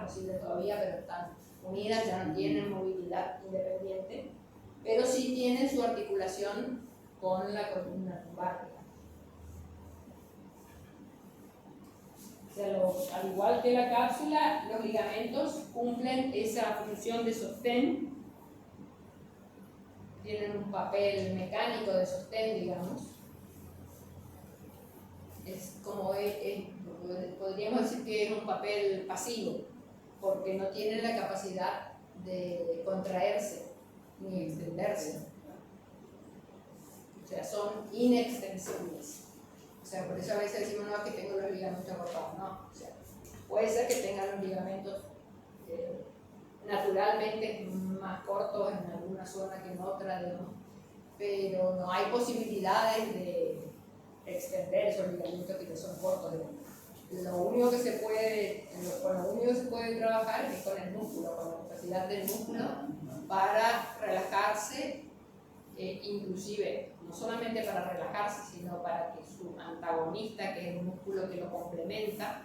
posible todavía, pero están unidas, ya no tienen movilidad independiente, pero sí tienen su articulación con la columna lumbar. O sea, al igual que la cápsula, los ligamentos cumplen esa función de sostén, tienen un papel mecánico de sostén, digamos. Es como podríamos decir que es un papel pasivo, porque no tiene la capacidad de contraerse ni extenderse. O sea, son inextensibles. O sea, por eso a veces decimos, no, que tengo los ligamentos cortados. No, o sea, puede ser que tengan los ligamentos naturalmente más cortos en alguna zona que en otra, digamos, pero no hay posibilidades de extender esos ligamentos que son cortos. Lo único que se puede, con lo único que se puede trabajar es con el músculo, con la capacidad del músculo para relajarse, inclusive no solamente para relajarse, sino para que su antagonista, que es el músculo que lo complementa,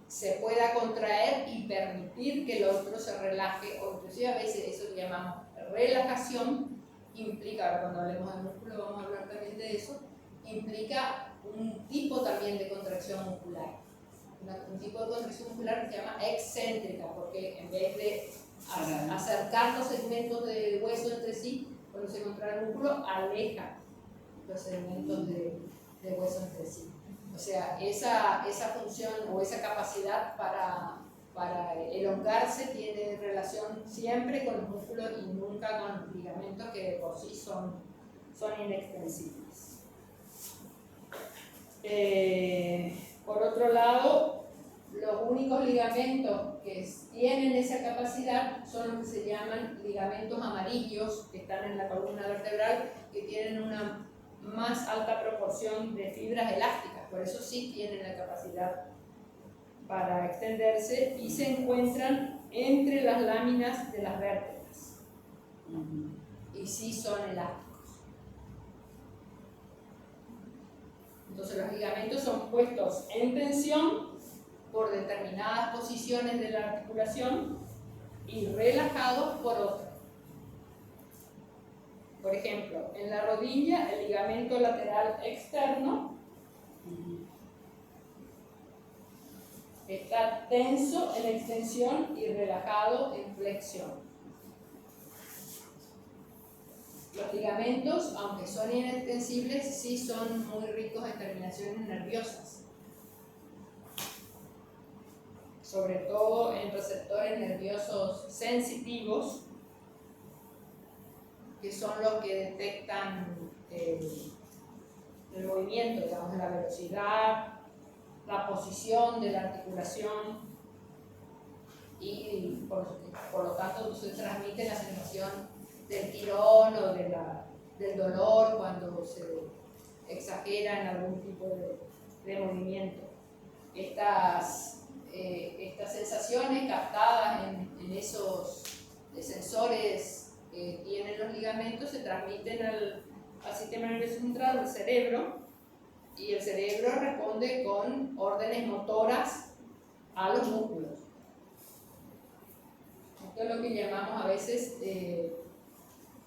se pueda contraer y permitir que el otro se relaje, o inclusive a veces eso que llamamos relajación implica, ahora cuando hablemos del músculo vamos a hablar también de eso, implica un tipo también de contracción muscular. Un tipo de contracción muscular que se llama excéntrica, porque en vez de acercar los segmentos de hueso entre sí, cuando se contrae el músculo, aleja los segmentos de hueso entre sí. O sea, esa función o esa capacidad para elongarse tiene relación siempre con los músculos y nunca con los ligamentos, que de por sí son inextensibles. Por otro lado, los únicos ligamentos que tienen esa capacidad son los que se llaman ligamentos amarillos, que están en la columna vertebral, que tienen una más alta proporción de fibras elásticas, por eso sí tienen la capacidad para extenderse y se encuentran entre las láminas de las vértebras y sí son elásticos. Entonces los ligamentos son puestos en tensión por determinadas posiciones de la articulación y relajados por otras. Por ejemplo, en la rodilla el ligamento lateral externo está tenso en extensión y relajado en flexión. Los ligamentos, aunque son inextensibles, sí son muy ricos en terminaciones nerviosas, sobre todo en receptores nerviosos sensitivos, que son los que detectan el movimiento, digamos, la velocidad, la posición de la articulación y por lo tanto se transmite la sensación del tirón o del dolor cuando se exagera en algún tipo de movimiento. Estas sensaciones captadas en esos sensores que tienen los ligamentos se transmiten al sistema nervioso central, al cerebro, y el cerebro responde con órdenes motoras a los músculos. Esto es lo que llamamos a veces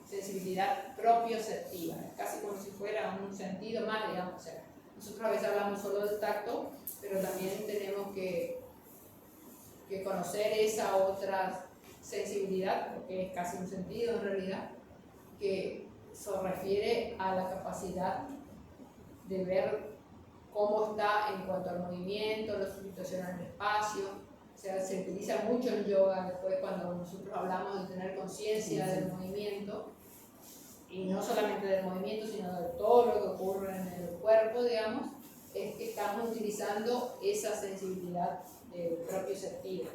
sensibilidad propioceptiva, es casi como si fuera un sentido más, digamos. O sea, nosotros a veces hablamos solo del tacto, pero también tenemos que conocer esa otra sensibilidad, porque es casi un sentido en realidad, que se refiere a la capacidad de ver cómo está en cuanto al movimiento, la situación en el espacio. O sea, se utiliza mucho en yoga después cuando nosotros hablamos de tener conciencia del movimiento, y no solamente del movimiento, sino de todo lo que ocurre en el cuerpo, digamos, es que estamos utilizando esa sensibilidad propioceptiva.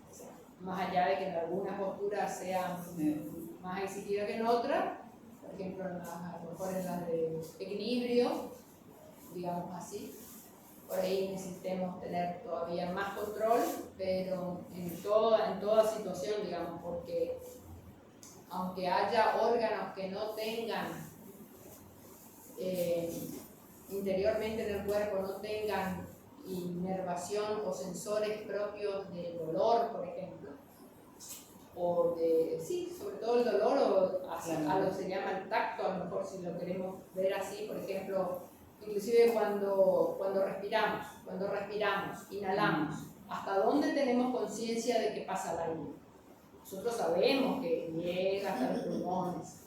O sea, más allá de que en algunas posturas sean más exigidas que en otras, por ejemplo, a lo mejor en las de equilibrio, digamos así, por ahí necesitemos tener todavía más control, pero en toda situación, digamos, porque aunque haya órganos que no tengan interiormente en el cuerpo, no tengan inervación o sensores propios del dolor, por ejemplo, o de, sí, sobre todo el dolor, o a lo que se llama el tacto, a lo mejor si lo queremos ver así, por ejemplo, inclusive cuando respiramos, inhalamos, ¿hasta dónde tenemos conciencia de que pasa el aire? Nosotros sabemos que llega hasta los pulmones,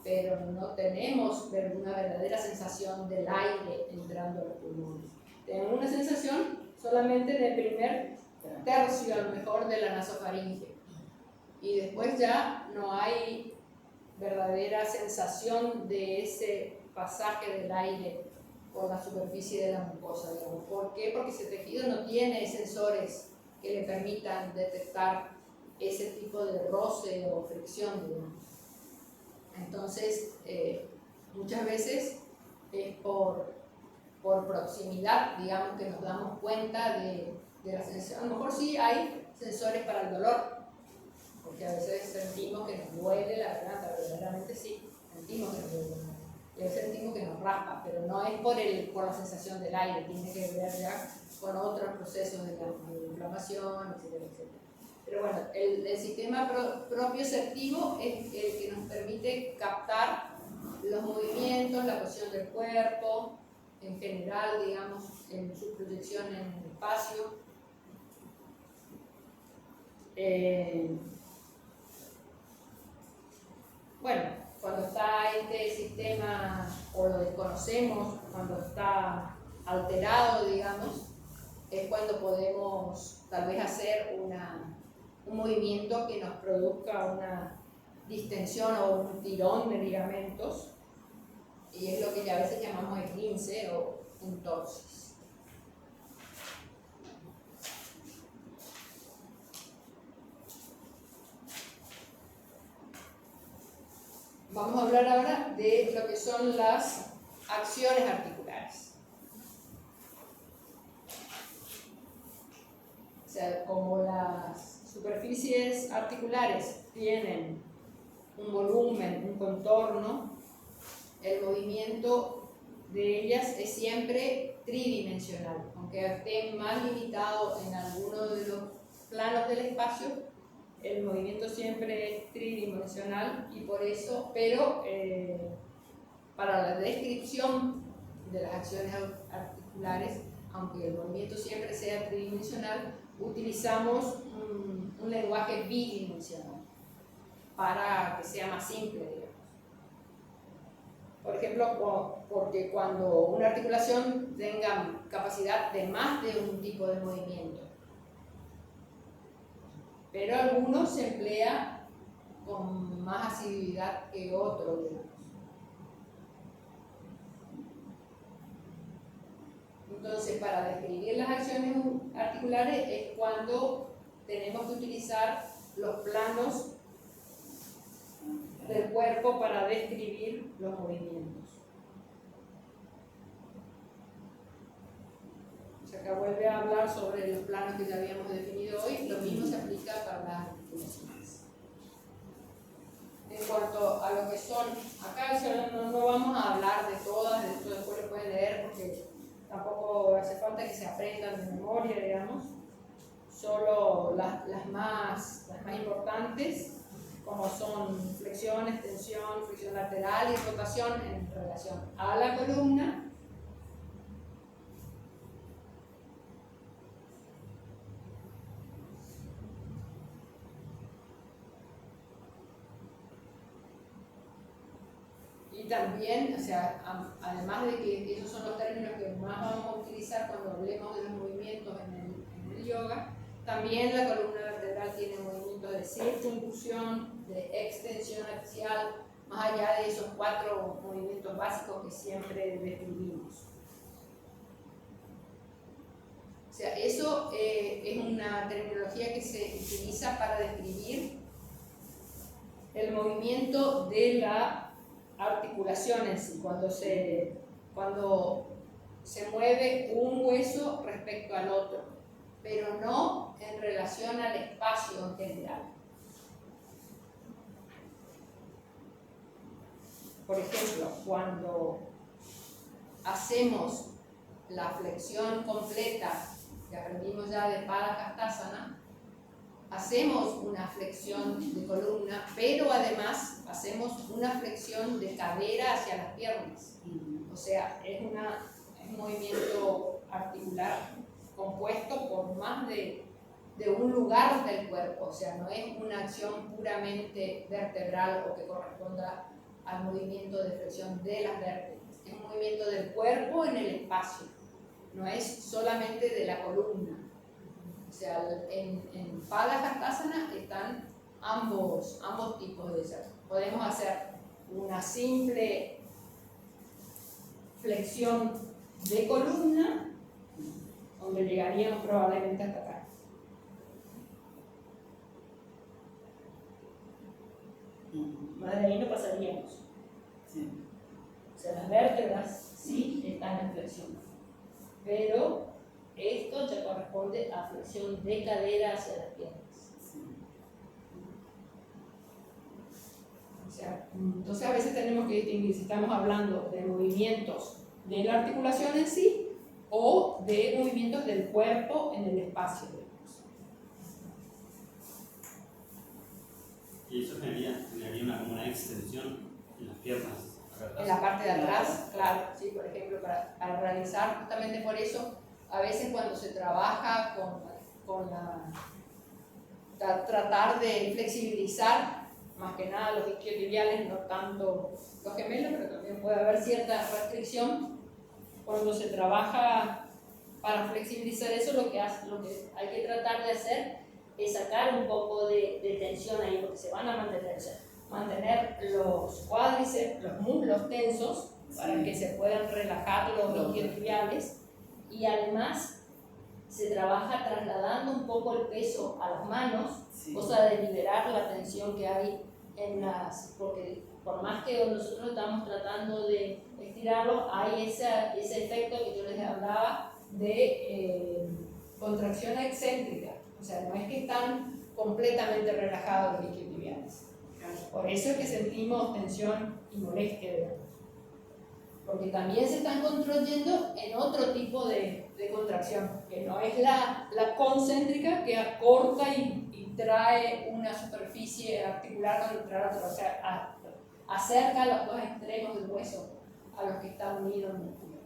pero no tenemos una verdadera sensación del aire entrando a los pulmones. Tenemos una sensación solamente del primer tercio, a lo mejor, de la nasofaringe. Y después ya no hay verdadera sensación de ese pasaje del aire por la superficie de la mucosa, digamos. ¿Por qué? Porque ese tejido no tiene sensores que le permitan detectar ese tipo de roce o fricción, digamos. Entonces, muchas veces es por proximidad, digamos, que nos damos cuenta de la sensación. A lo mejor sí hay sensores para el dolor, porque a veces sentimos que nos duele la garganta, verdaderamente sí, sentimos que nos duele la garganta. Y a veces sentimos que nos raspa, pero no es por la sensación del aire, tiene que ver ya con otros procesos de inflamación, etcétera, etcétera. Pero bueno, el sistema propioceptivo es el que nos permite captar los movimientos, la posición del cuerpo, en general, digamos, en su proyección en el espacio. Bueno, cuando está este sistema o lo desconocemos, cuando está alterado, digamos, es cuando podemos tal vez hacer un movimiento que nos produzca una distensión o un tirón de ligamentos, y es lo que ya a veces llamamos esguince o entorsis. Vamos a hablar ahora de lo que son las acciones articulares. O sea, como las superficies articulares tienen un volumen, un contorno, el movimiento de ellas es siempre tridimensional, aunque esté más limitado en alguno de los planos del espacio, el movimiento siempre es tridimensional, y por eso, pero para la descripción de las acciones articulares, aunque el movimiento siempre sea tridimensional, utilizamos un lenguaje bidimensional para que sea más simple, digamos. Por ejemplo, porque cuando una articulación tenga capacidad de más de un tipo de movimiento, pero algunos se emplea con más asiduidad que otros, digamos. Entonces, para describir las acciones articulares es cuando tenemos que utilizar los planos del cuerpo para describir los movimientos. O sea, acá vuelve a hablar sobre los planos que ya habíamos definido hoy. Lo mismo se aplica para las articulaciones. En cuanto a lo que son, acá no vamos a hablar de todas, de esto después lo pueden leer porque tampoco hace falta que se aprendan de memoria, digamos. Solo las más importantes, como son flexión, extensión, flexión lateral y rotación en relación a la columna. Y también, o sea, además de que esos son los términos que más vamos a utilizar cuando hablemos de los movimientos en el yoga, también la columna vertebral tiene movimientos de circunducción, de extensión axial, más allá de esos 4 movimientos básicos que siempre describimos. O sea, eso es una terminología que se utiliza para describir el movimiento de la articulación en sí, cuando se mueve un hueso respecto al otro, pero no en relación al espacio en general. Por ejemplo, cuando hacemos la flexión completa que aprendimos ya de Padahastasana, hacemos una flexión de columna, pero además hacemos una flexión de cadera hacia las piernas. O sea, es un movimiento articular compuesto por más de un lugar del cuerpo. O sea, no es una acción puramente vertebral o que corresponda al movimiento de flexión de las vértebras. Es un movimiento del cuerpo en el espacio, no es solamente de la columna. O sea, en Padahastasana están ambos tipos de ser. Podemos hacer una simple flexión de columna, donde llegaríamos probablemente hasta acá. Más de ahí no pasaríamos. Sí. O sea, las vértebras sí están en flexión, pero esto ya corresponde a flexión de cadera hacia las piernas. Sí. O sea, entonces a veces tenemos que distinguir si estamos hablando de movimientos de la articulación en sí o de movimientos del cuerpo en el espacio. Y eso generaría como una extensión en las piernas. En la parte de atrás, claro, sí, por ejemplo, para realizar, justamente por eso, a veces cuando se trabaja con tratar de flexibilizar, más que nada los isquiotibiales, no tanto los gemelos, pero también puede haber cierta restricción. Cuando se trabaja para flexibilizar eso, lo que hay que tratar de hacer es sacar un poco de tensión ahí, porque se van a mantener, o sea, mantener los cuádriceps, los muslos tensos, para que se puedan relajar los isquiotibiales, y además se trabaja trasladando un poco el peso a las manos, Sí. cosa de liberar la tensión que hay porque por más que nosotros estamos tratando de estirarlo, hay ese efecto que yo les hablaba de contracción excéntrica. O sea, no es que están completamente relajados los isquiotibiales. Por eso es que sentimos tensión y molestia, digamos. Porque también se están contrayendo en otro tipo de contracción, que no es la concéntrica, que acorta y trae una superficie articular contra la otra, o sea, acerca los dos extremos del hueso a los que está unido el músculo.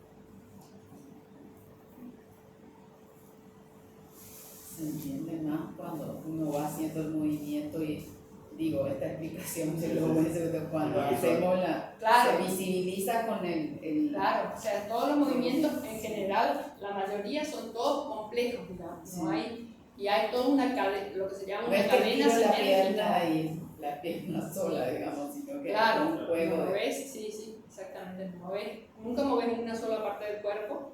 Se entiende más cuando uno va haciendo el movimiento y digo, esta explicación se lo voy a decir cuando hacemos claro. Se visibiliza con el Claro, o sea, todos los movimientos en general, la mayoría son todos complejos, digamos, sí. ¿no? Y hay toda una cadena, lo que se llama no una es que cadena tiro la sinérgica. pierna y la pierna sola, digamos, sino que Claro, es un juego de... movés, sí, exactamente, nunca moves una sola parte del cuerpo,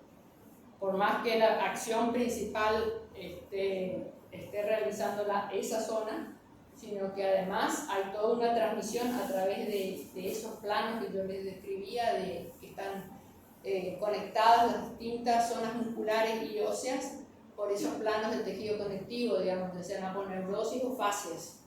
por más que la acción principal esté realizándola esa zona, sino que además hay toda una transmisión a través de esos planos que yo les describía, que están conectadas las distintas zonas musculares y óseas por esos planos del tejido conectivo, digamos, ya sean aponeurosis o fascias.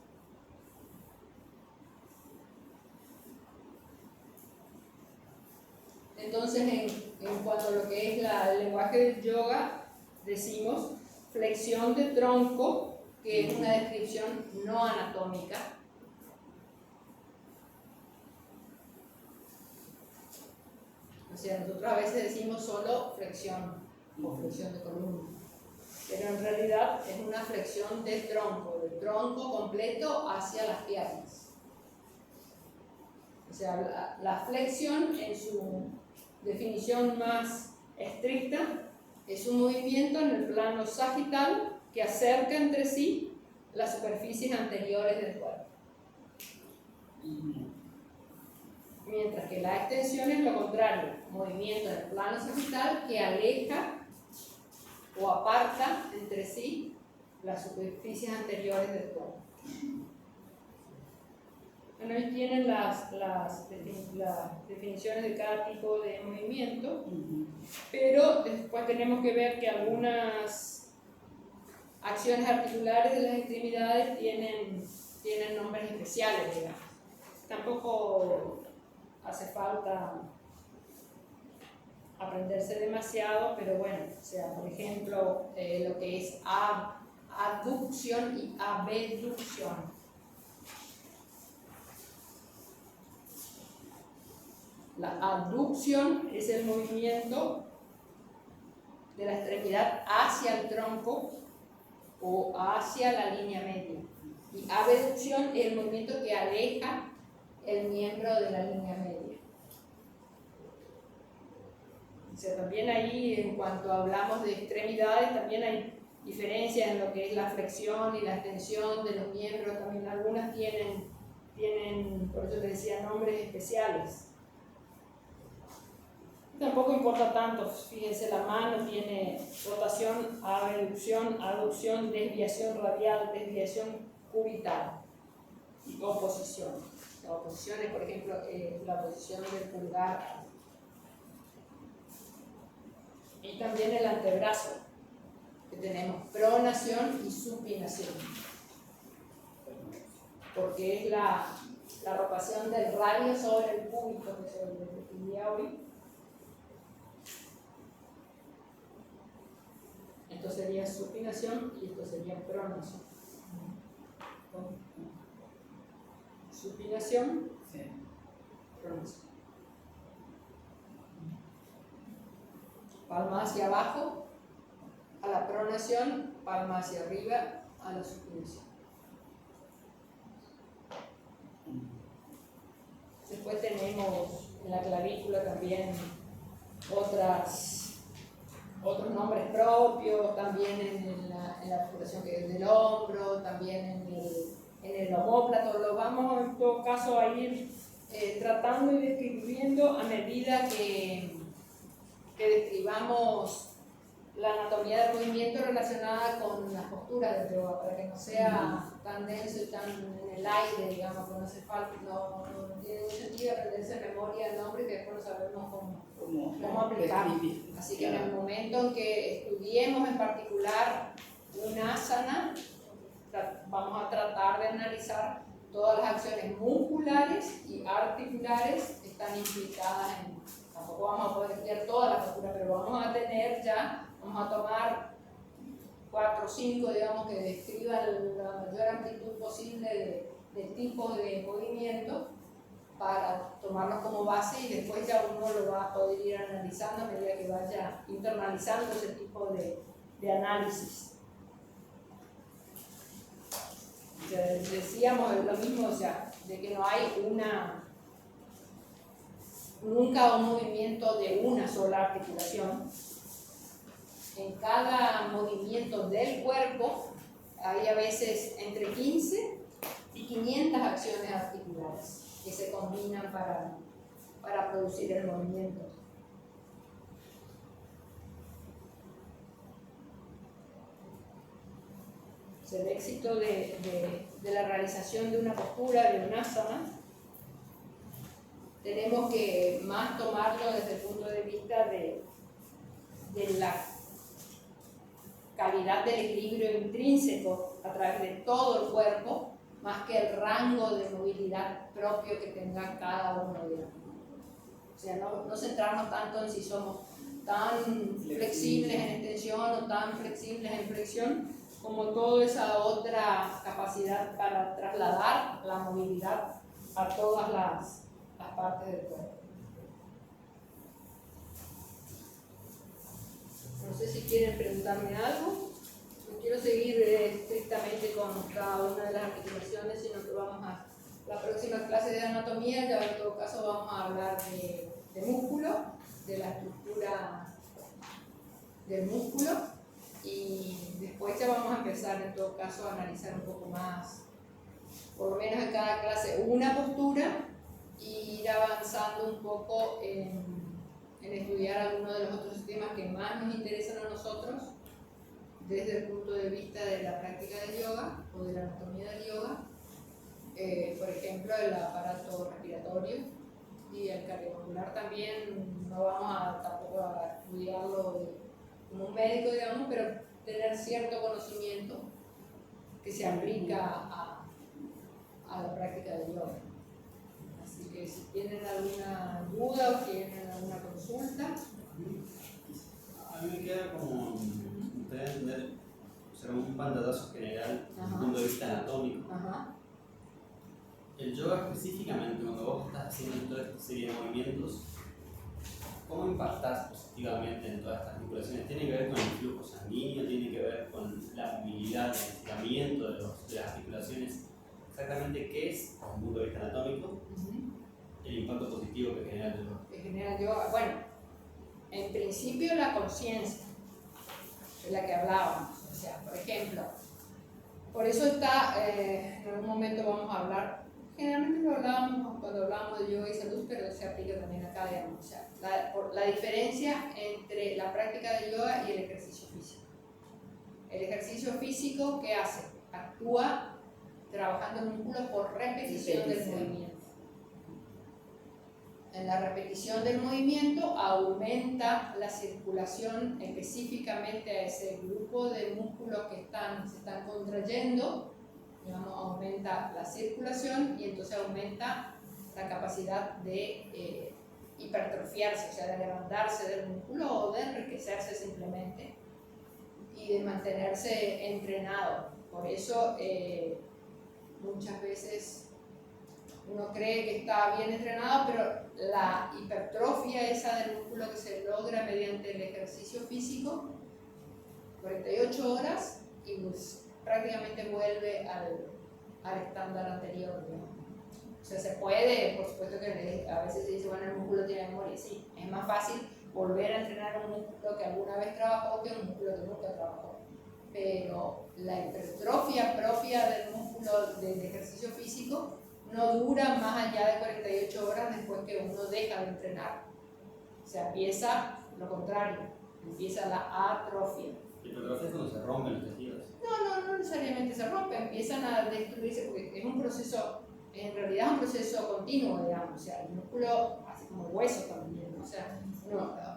Entonces, en cuanto a lo que es el lenguaje del yoga, decimos flexión de tronco, que es una descripción no anatómica. O sea, nosotros a veces decimos solo flexión o flexión de columna, pero en realidad es una flexión del tronco completo hacia las piernas. O sea, la flexión en su definición más estricta es un movimiento en el plano sagital que acerca entre sí las superficies anteriores del cuerpo. Mientras que la extensión es lo contrario, movimiento en el plano sagital que aleja o aparta entre sí las superficies anteriores del cuerpo. Bueno, ahí tienen las definiciones de cada tipo de movimiento, pero después tenemos que ver que algunas acciones articulares de las extremidades tienen nombres especiales, digamos. Tampoco hace falta aprenderse demasiado, pero bueno, o sea, por ejemplo, lo que es aducción y abducción. La abducción es el movimiento de la extremidad hacia el tronco o hacia la línea media. Y abducción es el movimiento que aleja el miembro de la línea media. O sea, también ahí, en cuanto hablamos de extremidades, también hay diferencias en lo que es la flexión y la extensión de los miembros. También algunas tienen por eso les decía, nombres especiales. Tampoco importa tanto, fíjense, la mano tiene rotación, abducción, aducción, desviación radial, desviación cubital y oposición. La oposición es, por ejemplo, la posición del pulgar. Y también el antebrazo, que tenemos pronación y supinación, porque es la rotación del radio sobre el cúbito que se definía hoy. Esto sería supinación y esto sería pronación. Supinación, Sí. pronación. Palma hacia abajo a la pronación, palma hacia arriba a la supinación. Después tenemos en la clavícula también otros nombres propios, también en la articulación que es del hombro, también en el omóplato. Lo vamos en todo caso a ir tratando y describiendo a medida que describamos la anatomía del movimiento relacionada con las posturas del yoga, para que no sea tan denso y tan en el aire, digamos, que no hace falta, no tiene ningún sentido aprenderse de memoria el nombre que después no sabemos cómo aplicarlo. Así que en el momento en que estudiemos en particular una asana, vamos a tratar de analizar todas las acciones musculares y articulares que están implicadas en. Tampoco vamos a poder estudiar toda la postura, pero vamos a tomar 4 o 5, digamos, que describan la mayor amplitud posible de tipos de movimiento para tomarlos como base, y después ya uno lo va a poder ir analizando a medida que vaya internalizando ese tipo de análisis. Decíamos lo mismo, o sea, de que no hay nunca un movimiento de una sola articulación. En cada movimiento del cuerpo hay a veces entre 15 y 500 acciones articulares que se combinan para producir el movimiento. El éxito de la realización de una postura, de un asana, tenemos que más tomarlo desde el punto de vista de la calidad del equilibrio intrínseco a través de todo el cuerpo, más que el rango de movilidad propio que tenga cada uno de ellos. O sea, no centrarnos tanto en si somos tan flexibles en extensión o tan flexibles en flexión, como toda esa otra capacidad para trasladar la movilidad a todas las partes del cuerpo. No sé si quieren preguntarme algo. No quiero seguir estrictamente con cada una de las articulaciones, sino que vamos a la próxima clase de anatomía. Ya en todo caso vamos a hablar de músculo, de la estructura del músculo, y después ya vamos a empezar en todo caso a analizar un poco más, por lo menos en cada clase, una postura, y ir avanzando un poco en estudiar algunos de los otros sistemas que más nos interesan a nosotros desde el punto de vista de la práctica del yoga o de la anatomía del yoga. Por ejemplo, el aparato respiratorio y el cardiovascular también. No vamos tampoco a estudiarlo como un médico, digamos, pero tener cierto conocimiento que se aplica a la práctica del yoga. Así que si tienen alguna duda o tienen alguna consulta, A mí me queda como, me gustaría entender, o sea, un pantallazo general desde Ajá. el punto de vista anatómico. Ajá. El yoga específicamente, cuando vos estás haciendo toda esta serie de movimientos, ¿cómo impactás positivamente en todas estas articulaciones? ¿Tiene que ver con el flujo sanguíneo? ¿Tiene que ver con la movilidad, el estiramiento de las articulaciones? Exactamente qué es, desde un punto de vista anatómico, el impacto positivo que genera el yoga. Que genera el yoga. Bueno, en principio la conciencia, de la que hablábamos. O sea, por ejemplo, por eso está, en algún momento vamos a hablar, generalmente lo hablábamos cuando hablábamos de yoga y salud, pero se aplica también acá, digamos. O sea, la diferencia entre la práctica de yoga y el ejercicio físico. El ejercicio físico, ¿qué hace? Actúa trabajando el músculo por repetición del movimiento. En la repetición del movimiento aumenta la circulación específicamente a ese grupo de músculos que se están contrayendo, digamos, aumenta la circulación y entonces aumenta la capacidad de hipertrofiarse, o sea, de levantarse del músculo o de enriquecerse simplemente y de mantenerse entrenado. Por eso muchas veces uno cree que está bien entrenado, pero la hipertrofia esa del músculo que se logra mediante el ejercicio físico, 48 horas y pues prácticamente vuelve al estándar anterior, ¿no? O sea, se puede, por supuesto que a veces se dice, bueno, el músculo tiene memoria, sí, es más fácil volver a entrenar un músculo que alguna vez trabajó que un músculo que nunca trabajó. Pero la hipertrofia propia del músculo del ejercicio físico no dura más allá de 48 horas después que uno deja de entrenar. O sea, empieza lo contrario, empieza la atrofia. ¿La hipertrofia es cuando se rompen los tejidos? No necesariamente se rompen, empiezan a destruirse porque es un proceso, en realidad es un proceso continuo, digamos. O sea, el músculo, así como el hueso también, ¿no? O sea,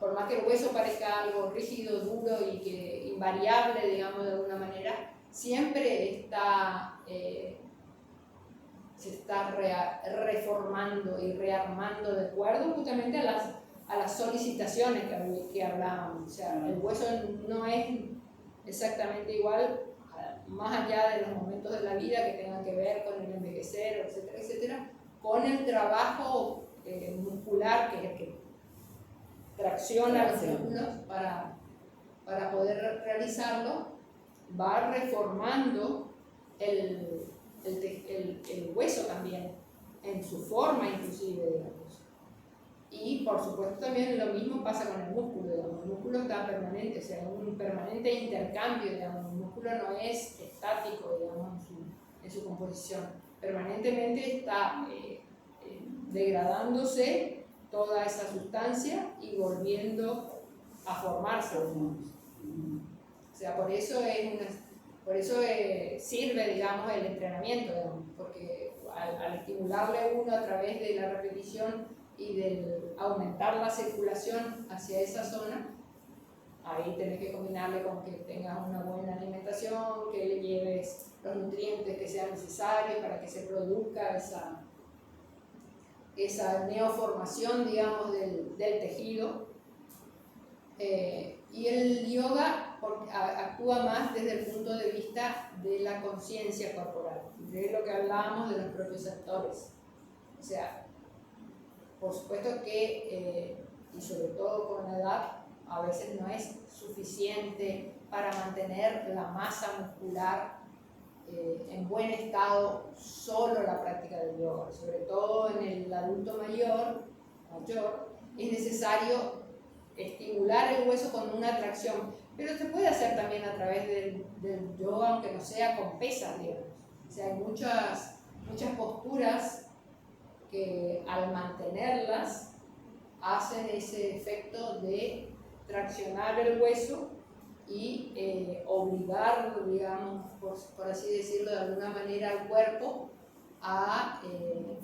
por más que el hueso parezca algo rígido, duro y que invariable, digamos, de alguna manera, siempre está... se está reformando y rearmando de acuerdo justamente a las solicitaciones que hablábamos. O sea, el hueso no es exactamente igual, más allá de los momentos de la vida que tengan que ver con el envejecer, etcétera, etcétera, con el trabajo muscular que es el que tracciona los músculos para poder realizarlo, va reformando el hueso también, en su forma inclusive, digamos. Y por supuesto también lo mismo pasa con el músculo, digamos. El músculo está permanente, o sea, un permanente intercambio, digamos. El músculo no es estático, digamos, en su composición. Permanentemente está degradándose toda esa sustancia y volviendo a formarse. O sea, por eso sirve, digamos, el entrenamiento, digamos, porque al estimularle uno a través de la repetición y del aumentar la circulación hacia esa zona, ahí tenés que combinarle con que tengas una buena alimentación, que le lleves los nutrientes que sean necesarios para que se produzca esa neoformación, digamos, del tejido. Y el yoga actúa más desde el punto de vista de la conciencia corporal, de lo que hablábamos de los propios actores. O sea, por supuesto que, y sobre todo con la edad, a veces no es suficiente para mantener la masa muscular en buen estado solo la práctica del yoga. Sobre todo en el adulto mayor, es necesario estimular el hueso con una tracción, pero se puede hacer también a través del yoga, aunque no sea con pesas, digamos. O sea, hay muchas posturas que al mantenerlas hacen ese efecto de traccionar el hueso y obligar, digamos, por así decirlo de alguna manera, al cuerpo a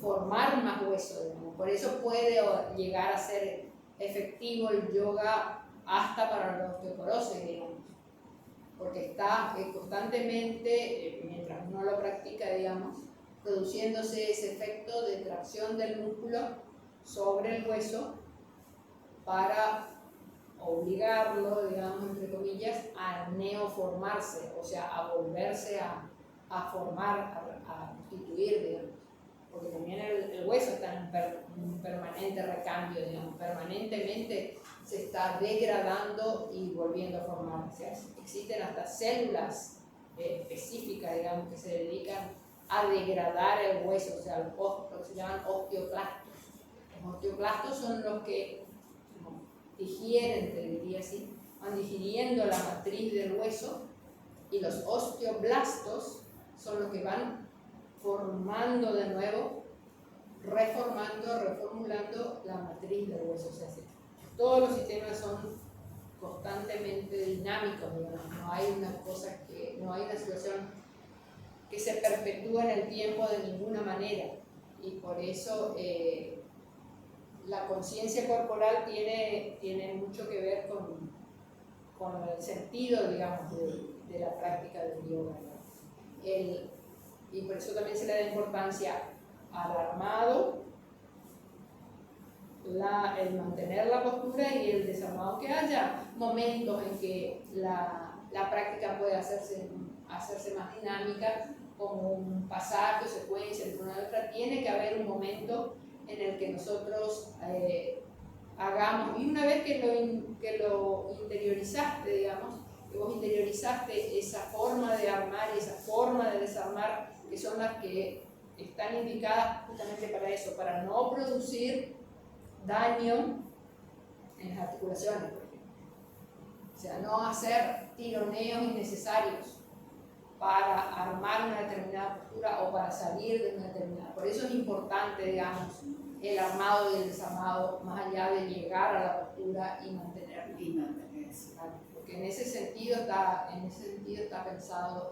formar más hueso, digamos. Por eso puede llegar a ser efectivo el yoga hasta para la osteoporosis, digamos, porque está constantemente, mientras uno lo practica, digamos, produciéndose ese efecto de tracción del músculo sobre el hueso para obligarlo, digamos, entre comillas, a neoformarse, o sea, a volverse a formar, a constituir, digamos. Porque también el hueso está en un permanente recambio, digamos, permanentemente se está degradando y volviendo a formar. O sea, existen hasta células específicas, digamos, que se dedican a degradar el hueso, o sea, lo que se llaman osteoclastos. Los osteoclastos son los que digieren, te diría así, van digiriendo la matriz del hueso, y los osteoblastos son los que van formando de nuevo, reformando, reformulando la matriz del hueso. O sea, todos los sistemas son constantemente dinámicos, digamos. No hay una cosa no hay una situación que se perpetúa en el tiempo de ninguna manera, y por eso la conciencia corporal tiene mucho que ver con el sentido, digamos, de la práctica del yoga, ¿no? Y por eso también se le da importancia al armado, el mantener la postura, y el desarmado, que haya momentos en que la práctica puede hacerse más dinámica, como un pasaje o secuencia entre una y otra. Tiene que haber un momento en el que nosotros hagamos, y una vez que lo interiorizaste, digamos, que vos interiorizaste esa forma de armar y esa forma de desarmar, que son las que están indicadas justamente para eso, para no producir daño en las articulaciones, por ejemplo. O sea, no hacer tironeos innecesarios para armar una determinada postura o para salir de una determinada. Por eso es importante, digamos, el armado y el desarmado, más allá de llegar a la postura y mantenerla. Porque en ese sentido está pensado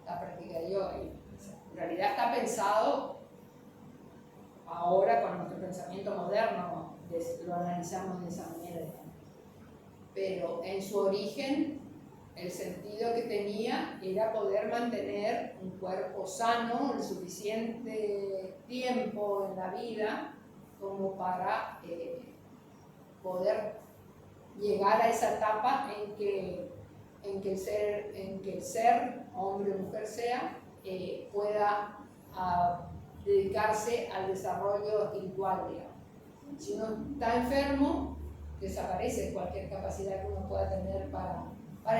la práctica de yoga. En realidad está pensado ahora con nuestro pensamiento moderno, lo analizamos de esa manera. Pero en su origen, el sentido que tenía era poder mantener un cuerpo sano el suficiente tiempo en la vida como para poder llegar a esa etapa en que el ser, hombre o mujer sea, pueda dedicarse al desarrollo espiritual, digamos. Si uno está enfermo, desaparece cualquier capacidad que uno pueda tener para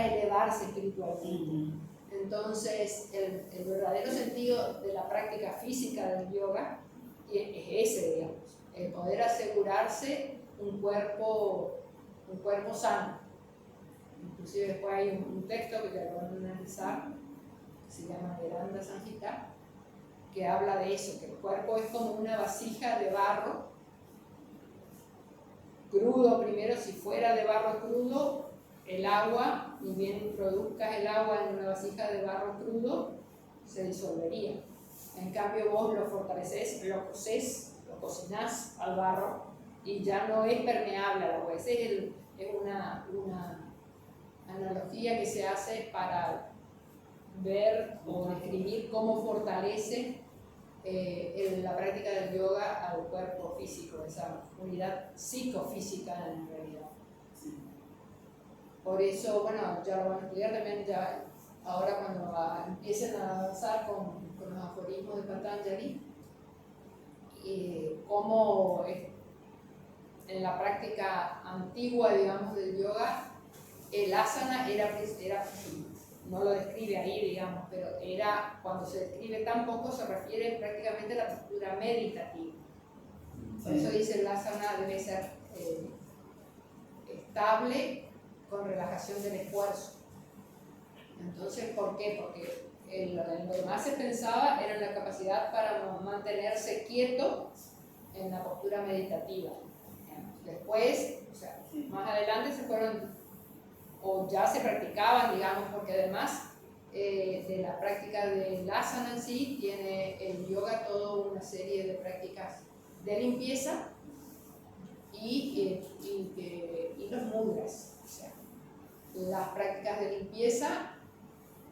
elevarse espiritualmente. Entonces, el verdadero sentido de la práctica física del yoga es ese, digamos, el poder asegurarse un cuerpo sano. Inclusive después hay un texto que ya lo van a analizar, que se llama Vedanta Sanhita, que habla de eso, que el cuerpo es como una vasija de barro crudo. Primero, si fuera de barro crudo, el agua, ni bien introduzcas el agua en una vasija de barro crudo, se disolvería. En cambio, vos lo fortaleces, lo cocés, lo cocinás al barro, y ya no es permeable al agua. Esa es una analogía que se hace para ver o describir cómo fortalece la práctica del yoga al cuerpo físico, esa unidad psicofísica en realidad. Por eso, bueno, ya lo van a estudiar también ya ahora cuando empiecen a avanzar con los aforismos de Patanjali, cómo en la práctica antigua, digamos, del yoga, el asana era, no lo describe ahí, digamos, pero era, cuando se describe tan poco, se refiere prácticamente a la postura meditativa. Por eso dice el asana debe ser estable, con relajación del esfuerzo. Entonces, ¿por qué? Porque lo demás se pensaba era la capacidad para mantenerse quieto en la postura meditativa. Después, o sea, más adelante se fueron, o ya se practicaban, digamos, porque además de la práctica del asana en sí, tiene el yoga toda una serie de prácticas de limpieza y los mudras, o sea, las prácticas de limpieza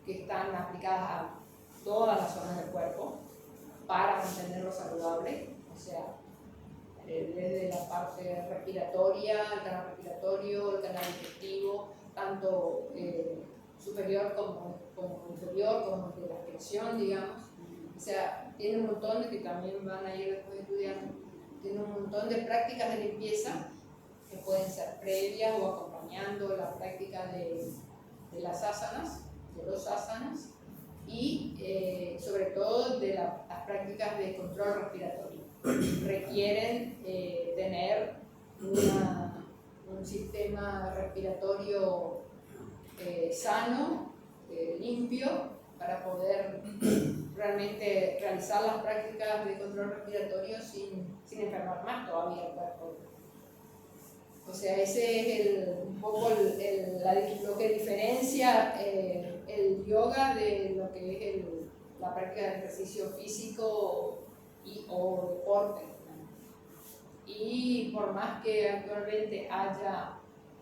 que están aplicadas a todas las zonas del cuerpo para mantenerlo saludable. O sea, desde la parte respiratoria, el canal respiratorio, el canal digestivo, tanto superior como inferior, como de la flexión, digamos. O sea, tiene un montón de que también van a ir después estudiando, tiene un montón de prácticas de limpieza que pueden ser previas o acompañando la práctica de las asanas, de los asanas, y sobre todo de las prácticas de control respiratorio. Requieren tener un sistema respiratorio sano, limpio, para poder realmente realizar las prácticas de control respiratorio sin enfermar más todavía el cuerpo. O sea, ese es un poco lo que diferencia el yoga de lo que es la práctica de ejercicio físico o deporte. Y por más que actualmente haya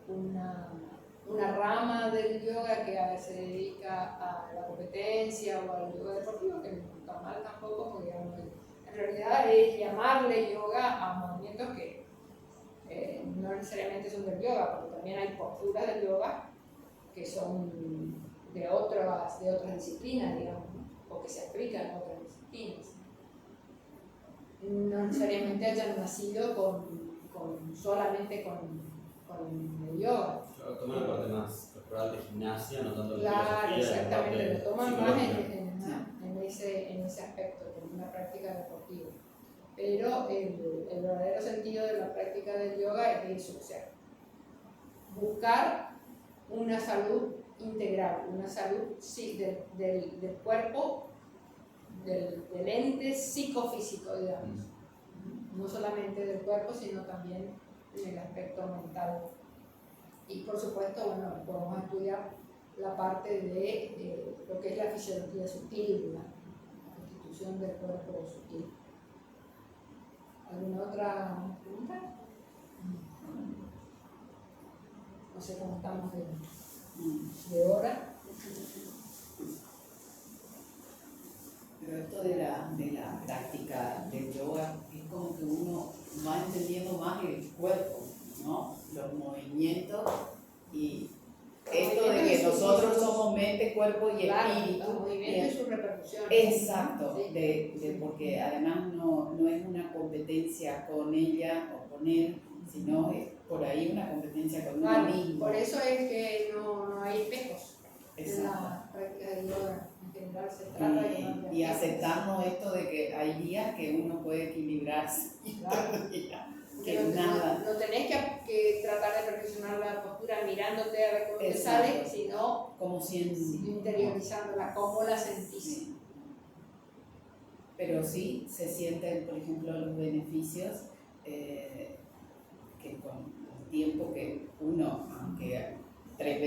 una rama del yoga que a veces se dedica a la competencia o al yoga deportivo, que no está mal tampoco, porque en realidad es llamarle yoga a movimientos que no necesariamente son del yoga, porque también hay posturas del yoga que son de otras disciplinas, digamos, o que se aplican a otras disciplinas. No necesariamente hayan nacido solamente con el yoga. Claro, toman la parte más corporal de gimnasia, no tanto la Claro, filosofía, exactamente, lo toman más psicológica. en ese aspecto, como una práctica deportiva. Pero el verdadero sentido de la práctica del yoga es eso, o sea, buscar una salud integral, una salud del cuerpo, del ente psicofísico, digamos. No solamente del cuerpo, sino también en el aspecto mental. Y por supuesto, bueno, podemos estudiar la parte de lo que es la fisiología sutil, la constitución del cuerpo sutil. ¿Alguna otra pregunta? No sé cómo estamos de hora. Pero esto de la práctica del yoga es como que uno va entendiendo más el cuerpo, ¿no? Los movimientos y esto de que nosotros somos mente, cuerpo y espíritu. Los movimientos y sus repercusiones. Exacto, Sí. porque además no es una competencia con ella o con él, sino es por ahí una competencia con uno mismo. Por eso es que no hay espejos. En Exacto. la práctica de yoga en general se trata de no haber Y espejos. aceptarnos esto de que hay días que uno puede equilibrarse y Claro. otros días Porque que nada. no tenés que tratar de perfeccionar la postura mirándote a ver cómo te Exacto. sale, sino Como si interiorizándola, cómo la sentís. Sí. Pero sí se sienten, por ejemplo, los beneficios que con el tiempo que uno, aunque 3 veces